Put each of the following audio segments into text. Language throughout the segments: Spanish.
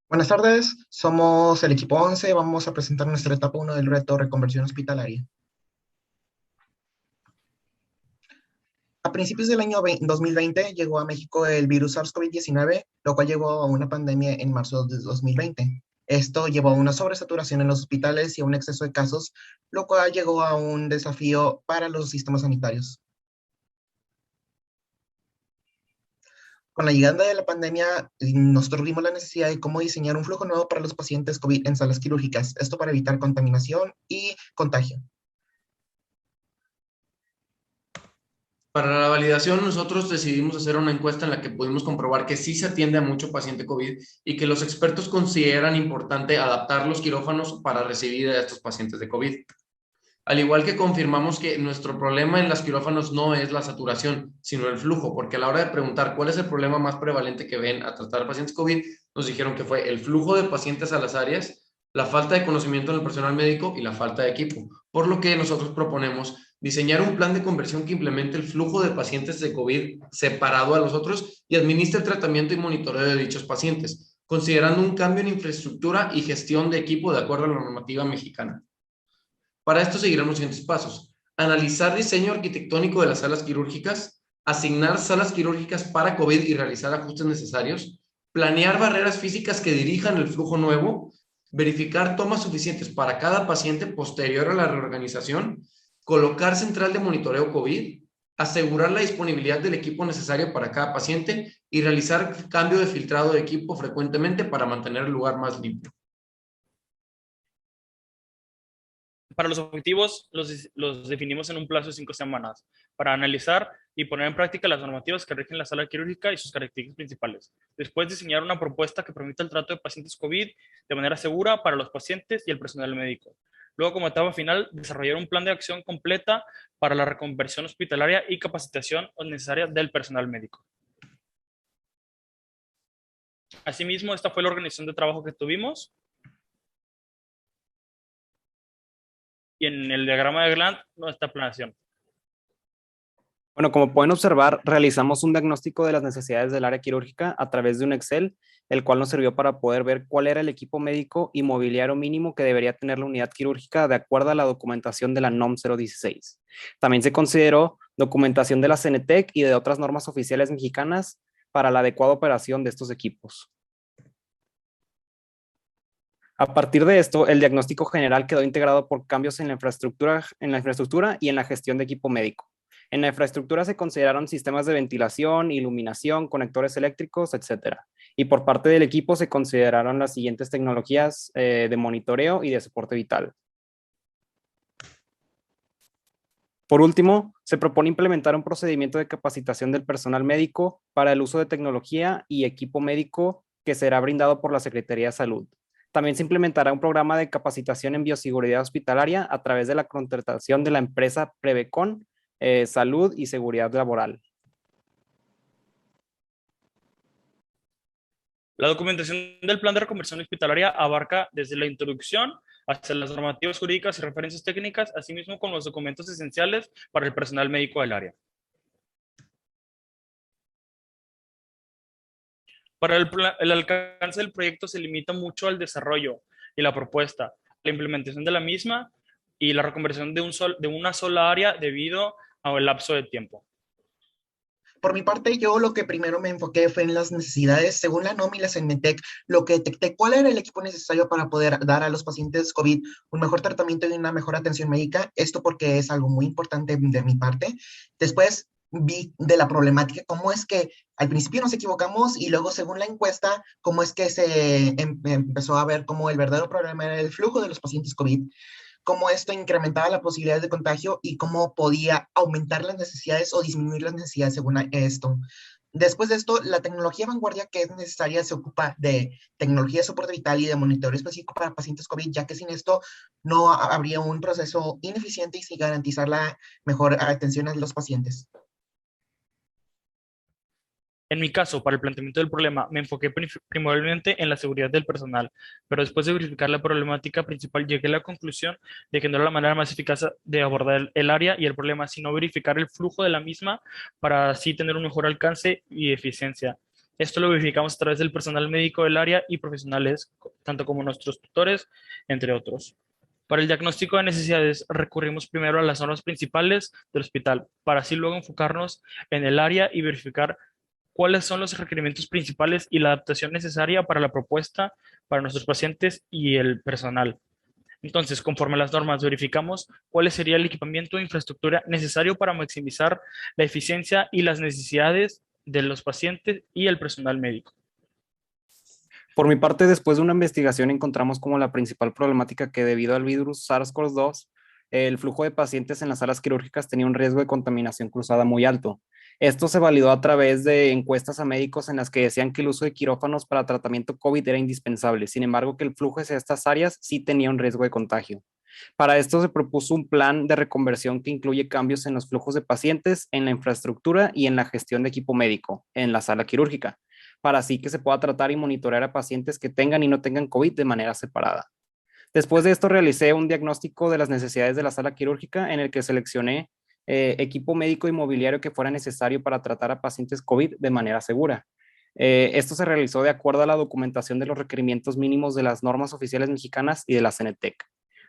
Buenas tardes, somos el equipo 11. Vamos a presentar nuestra etapa uno del reto Reconversión Hospitalaria. A principios del año 2020 llegó a México el virus SARS-CoV-19, lo cual llevó a una pandemia en marzo de 2020. Esto llevó a una sobresaturación en los hospitales y a un exceso de casos, lo cual llegó a un desafío para los sistemas sanitarios. Con la llegada de la pandemia, nosotros vimos la necesidad de cómo diseñar un flujo nuevo para los pacientes COVID en salas quirúrgicas, esto para evitar contaminación y contagio. Para la validación, nosotros decidimos hacer una encuesta en la que pudimos comprobar que sí se atiende a mucho paciente COVID y que los expertos consideran importante adaptar los quirófanos para recibir a estos pacientes de COVID. Al igual que confirmamos que nuestro problema en los quirófanos no es la saturación, sino el flujo, porque a la hora de preguntar cuál es el problema más prevalente que ven a tratar pacientes COVID, nos dijeron que fue el flujo de pacientes a las áreas, la falta de conocimiento del personal médico y la falta de equipo. Por lo que nosotros proponemos diseñar un plan de conversión que implemente el flujo de pacientes de COVID separado a los otros y administre el tratamiento y monitoreo de dichos pacientes, considerando un cambio en infraestructura y gestión de equipo de acuerdo a la normativa mexicana. Para esto seguirán los siguientes pasos: analizar diseño arquitectónico de las salas quirúrgicas, asignar salas quirúrgicas para COVID y realizar ajustes necesarios, planear barreras físicas que dirijan el flujo nuevo, verificar tomas suficientes para cada paciente posterior a la reorganización, colocar central de monitoreo COVID, asegurar la disponibilidad del equipo necesario para cada paciente y realizar cambio de filtrado de equipo frecuentemente para mantener el lugar más limpio. Para los objetivos los definimos en un plazo de 5 semanas para analizar y poner en práctica las normativas que rigen la sala quirúrgica y sus características principales. Después, diseñar una propuesta que permita el trato de pacientes COVID de manera segura para los pacientes y el personal médico. Luego, como etapa final, desarrollar un plan de acción completa para la reconversión hospitalaria y capacitación necesaria del personal médico. Asimismo, esta fue la organización de trabajo que tuvimos. Y en el diagrama de Gantt, nuestra planeación. Bueno, como pueden observar, realizamos un diagnóstico de las necesidades del área quirúrgica a través de un Excel, el cual nos sirvió para poder ver cuál era el equipo médico y mobiliario mínimo que debería tener la unidad quirúrgica de acuerdo a la documentación de la NOM 016. También se consideró documentación de la CENETEC y de otras normas oficiales mexicanas para la adecuada operación de estos equipos. A partir de esto, el diagnóstico general quedó integrado por cambios en la infraestructura y en la gestión de equipo médico. En la infraestructura se consideraron sistemas de ventilación, iluminación, conectores eléctricos, etc. Y por parte del equipo se consideraron las siguientes tecnologías de monitoreo y de soporte vital. Por último, se propone implementar un procedimiento de capacitación del personal médico para el uso de tecnología y equipo médico que será brindado por la Secretaría de Salud. También se implementará un programa de capacitación en bioseguridad hospitalaria a través de la contratación de la empresa Prevecon, Salud y Seguridad Laboral. La documentación del plan de reconversión hospitalaria abarca desde la introducción hasta las normativas jurídicas y referencias técnicas, asimismo con los documentos esenciales para el personal médico del área. Para el alcance del proyecto se limita mucho al desarrollo y la propuesta, la implementación de la misma y la reconversión de una sola área debido al lapso de tiempo. Por mi parte, yo lo que primero me enfoqué fue en las necesidades. Según la NOM y la CENETEC, lo que detecté cuál era el equipo necesario para poder dar a los pacientes COVID un mejor tratamiento y una mejor atención médica. Esto porque es algo muy importante de mi parte. Después vi de la problemática, cómo es que al principio nos equivocamos y luego, según la encuesta, cómo es que se empezó a ver cómo el verdadero problema era el flujo de los pacientes COVID, cómo esto incrementaba la posibilidad de contagio y cómo podía aumentar las necesidades o disminuir las necesidades según esto. Después de esto, la tecnología vanguardia que es necesaria se ocupa de tecnología de soporte vital y de monitoreo específico para pacientes COVID, ya que sin esto no habría un proceso ineficiente y sin garantizar la mejor atención a los pacientes. En mi caso, para el planteamiento del problema, me enfoqué primordialmente en la seguridad del personal, pero después de verificar la problemática principal, llegué a la conclusión de que no era la manera más eficaz de abordar el área y el problema, sino verificar el flujo de la misma para así tener un mejor alcance y eficiencia. Esto lo verificamos a través del personal médico del área y profesionales, tanto como nuestros tutores, entre otros. Para el diagnóstico de necesidades, recurrimos primero a las normas principales del hospital, para así luego enfocarnos en el área y verificar cuáles son los requerimientos principales y la adaptación necesaria para la propuesta para nuestros pacientes y el personal. Entonces, conforme a las normas, verificamos cuál sería el equipamiento e infraestructura necesario para maximizar la eficiencia y las necesidades de los pacientes y el personal médico. Por mi parte, después de una investigación encontramos como la principal problemática que debido al virus SARS-CoV-2, el flujo de pacientes en las salas quirúrgicas tenía un riesgo de contaminación cruzada muy alto. Esto se validó a través de encuestas a médicos en las que decían que el uso de quirófanos para tratamiento COVID era indispensable. Sin embargo, que el flujo hacia estas áreas sí tenía un riesgo de contagio. Para esto se propuso un plan de reconversión que incluye cambios en los flujos de pacientes, en la infraestructura y en la gestión de equipo médico en la sala quirúrgica, para así que se pueda tratar y monitorear a pacientes que tengan y no tengan COVID de manera separada. Después de esto realicé un diagnóstico de las necesidades de la sala quirúrgica en el que seleccioné equipo médico y mobiliario que fuera necesario para tratar a pacientes COVID de manera segura. Esto se realizó de acuerdo a la documentación de los requerimientos mínimos de las normas oficiales mexicanas y de la CENETEC,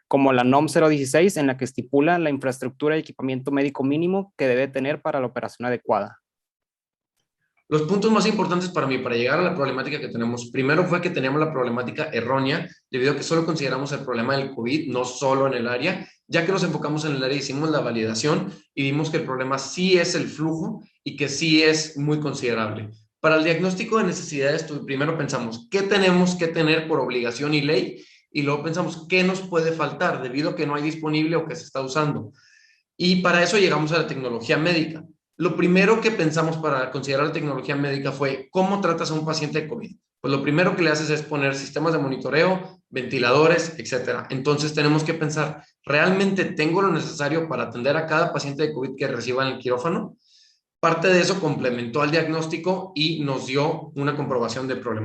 como la NOM 016, en la que estipula la infraestructura y equipamiento médico mínimo que debe tener para la operación adecuada. Los puntos más importantes para mí, para llegar a la problemática que tenemos, primero fue que teníamos la problemática errónea, debido a que solo consideramos el problema del COVID, no solo en el área. Ya que nos enfocamos en el área, hicimos la validación y vimos que el problema sí es el flujo y que sí es muy considerable. Para el diagnóstico de necesidades, primero pensamos qué tenemos que tener por obligación y ley, y luego pensamos qué nos puede faltar debido a que no hay disponible o que se está usando. Y para eso llegamos a la tecnología médica. Lo primero que pensamos para considerar la tecnología médica fue cómo tratas a un paciente de COVID. Pues lo primero que le haces es poner sistemas de monitoreo, ventiladores, etcétera. Entonces tenemos que pensar, ¿realmente tengo lo necesario para atender a cada paciente de COVID que reciba en el quirófano? Parte de eso complementó al diagnóstico y nos dio una comprobación del problema.